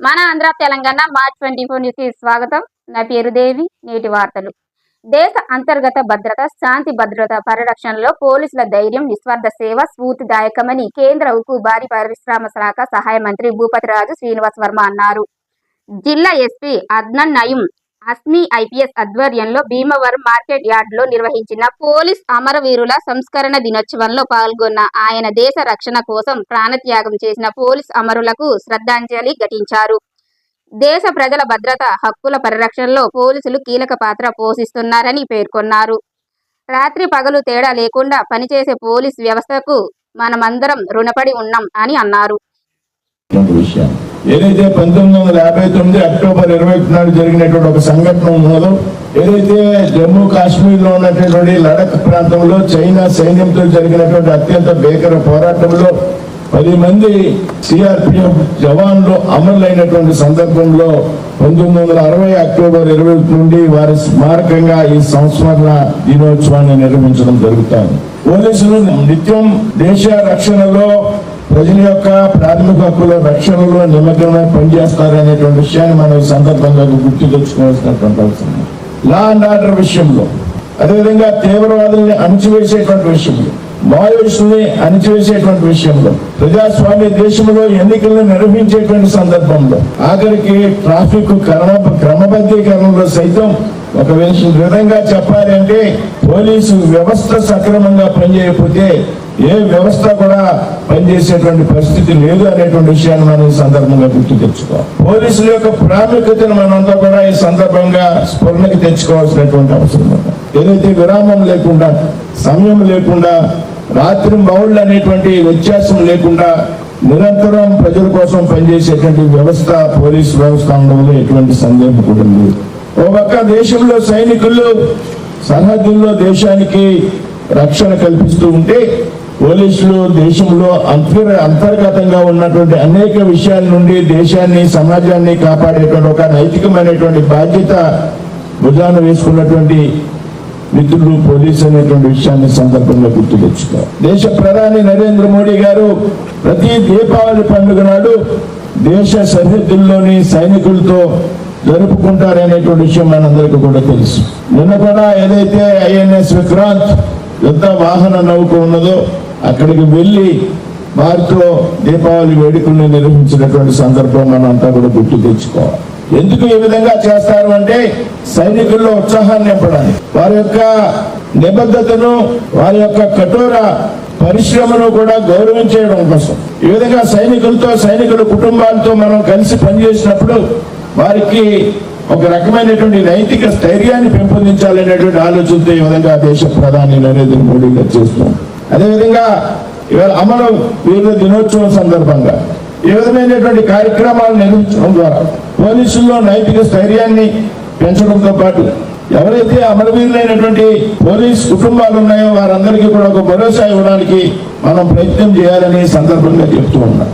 మన Andhra Telangana March 24 news కి స్వాగతం. నా పేరు దేవి. నేటి వార్తలు. దేశ అంతర్గత భద్రత, శాంతి భద్రత పరిరక్షణలో పోలీసుల ధైర్యం, నిస్వార్థ సేవ స్ఫూర్తిదాయకమని కేంద్ర ఉక్కు భారీ పరిశ్రమ శాఖ సహాయ మంత్రి భూపతిరాజు శ్రీనివాస్ వర్మ అన్నారు. జిల్లా ఎస్పీ అద్నాన్ నయీం అస్మీ ఐపీఎస్ ఆధ్వర్యంలో భీమవరం మార్కెట్ యార్డులో నిర్వహించిన పోలీస్ అమరవీరుల సంస్కరణ దినోత్సవంలో పాల్గొన్న ఆయన దేశ రక్షణ కోసం ప్రాణత్యాగం చేసిన పోలీస్ అమరులకు శ్రద్ధాంజలి ఘటించారు. దేశ ప్రజల భద్రత, హక్కుల పరిరక్షణలో పోలీసులు కీలక పాత్ర పోషిస్తున్నారని పేర్కొన్నారు. రాత్రి పగలు తేడా లేకుండా పనిచేసే పోలీస్ వ్యవస్థకు మనమందరం రుణపడి ఉన్నాం అని అన్నారు. ఏదైతే 1959 అక్టోబర్ 21 నాడు జరిగినటువంటి ఒక సంఘటన ఉన్నదో, ఏదైతే జమ్మూ కాశ్మీర్ లో ఉన్నటువంటి లడఖ్ ప్రాంతంలో చైనా సైన్యంతో జరిగినటువంటి అత్యంత భీకర పోరాటంలో 10 మంది సిఆర్పిఎఫ్ జవాన్లు అమరులైనటువంటి సందర్భంలో 1960 అక్టోబర్ 21 నుండి వారి స్మారకంగా ఈ సంస్మరణ దినోత్సవాన్ని నిర్వహించడం జరుగుతుంది. పోలీసులు నిత్యం దేశ రక్షణలో, ప్రజల యొక్క ప్రాథమిక హక్కుల రక్షణలో నిమగ్నమై పనిచేస్తారనేటువంటి విషయాన్ని మనం ఈ సందర్భంగా గుర్తు తెచ్చుకోవాల్సినటువంటి అవసరం. లా అండ్ ఆర్డర్ విషయంలో, అదేవిధంగా తీవ్రవాదుల్ని అణచివేసేటువంటి విషయంలో, మావోయిస్టుల్ని అణచివేసేటువంటి విషయంలో, ప్రజాస్వామ్య దేశంలో ఎన్నికలను నిర్వహించేటువంటి సందర్భంలో, ఆఖరికి ట్రాఫిక్ క్రమబద్ధీకరణలో సైతం ఒక విధంగా చెప్పాలి అంటే పోలీసు వ్యవస్థ సక్రమంగా పనిచేయకపోతే ఏ వ్యవస్థ కూడా పనిచేసేటువంటి పరిస్థితి లేదు అనేటువంటి విషయాన్ని మనం ఈ సందర్భంగా గుర్తు తెచ్చుకోవాలి. పోలీసుల యొక్క ప్రాముఖ్యతను మనంతా కూడా ఈ సందర్భంగా స్ఫురణకి తెచ్చుకోవాల్సినటువంటి అవసరం ఉంది. ఏదైతే విరామం లేకుండా, సమయం లేకుండా, రాత్రి మౌళ్ళు అనేటువంటి వ్యత్యాసం లేకుండా నిరంతరం ప్రజల కోసం పనిచేసేటువంటి వ్యవస్థ పోలీసు వ్యవస్థ ఉండడంలో ఎటువంటి సందేహం కూడా లేదు. ఓ పక్క దేశంలో సైనికులు సరిహద్దుల్లో దేశానికి రక్షణ కల్పిస్తూ ఉంటే, పోలీసులు దేశంలో అంతర్గతంగా ఉన్నటువంటి అనేక విషయాల నుండి దేశాన్ని, సమాజాన్ని కాపాడేటువంటి ఒక నైతికమైనటువంటి బాధ్యత భుజాన వేసుకున్నటువంటి మిత్రులు పోలీసు అనేటువంటి విషయాన్ని సందర్భంగా గుర్తు తెచ్చుకోవాలి. దేశ ప్రధాని నరేంద్ర మోడీ గారు ప్రతి దీపావళి పండుగ నాడు దేశ సరిహద్దుల్లోని సైనికులతో జరుపుకుంటారనేటువంటి విషయం మనందరికీ కూడా తెలుసు. నిన్న కూడా ఏదైతే ఐఎన్ఎస్ విక్రాంత్ యుద్ధ వాహన నౌక ఉన్నదో అక్కడికి వెళ్ళి వారితో దీపావళి వేడుకల్ని నిర్వహించినటువంటి సందర్భం మనం అంతా కూడా గుర్తు తెచ్చుకోవాలి. ఎందుకు ఈ విధంగా చేస్తారు అంటే సైనికుల్లో ఉత్సాహాన్ని నింపడానికి, వారి యొక్క నిబద్ధతను, వారి యొక్క కఠోర పరిశ్రమను కూడా గౌరవించడం కోసం. ఈ విధంగా సైనికులతో, సైనికుల కుటుంబాలతో మనం కలిసి పనిచేసినప్పుడు వారికి ఒక రకమైనటువంటి నైతిక స్థైర్యాన్ని పెంపొందించాలనేటువంటి ఆలోచనతో ఈ విధంగా దేశ ప్రధాని నరేంద్ర మోడీ గారు చేస్తున్నాం. అదేవిధంగా ఇవాళ అమర వీరుల దినోత్సవం సందర్భంగా ఈ విధమైనటువంటి కార్యక్రమాలు నిర్వహించడం ద్వారా పోలీసుల్లో నైతిక స్థైర్యాన్ని పెంచడంతో పాటు ఎవరైతే అమరవీరులైనటువంటి పోలీస్ కుటుంబాలు ఉన్నాయో వారందరికీ కూడా ఒక భరోసా ఇవ్వడానికి మనం ప్రయత్నం చేయాలని సందర్భంగా చెప్తూ ఉన్నాం.